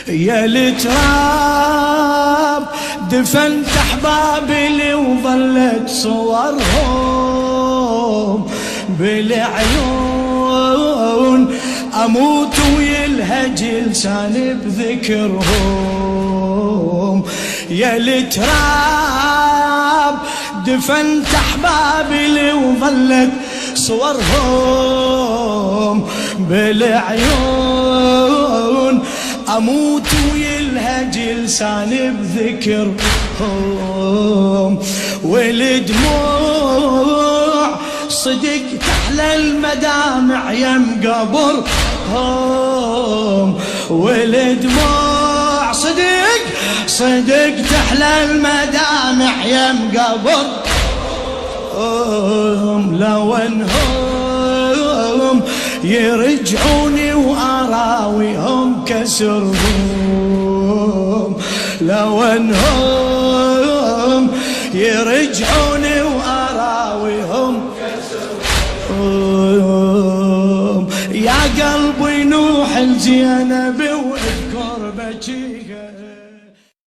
يا التراب دفنت احبابي وظلت صورهم بالعيون، اموت ويلهج لساني بذكرهم. يا التراب دفنت احبابي وظلت صورهم بالعيون، اموت ويلهج لساني بذكرهم. والدموع صدق تحلى المدامع يم قبرهم، والدموع صدق تحلى المدامع يم قبرهم. لو انهم يرجعوني واراويهم كسرهم، لو انهم يرجعوني واراويهم كسرهم. يا قلبي نوح الزينب واذكر بجيها.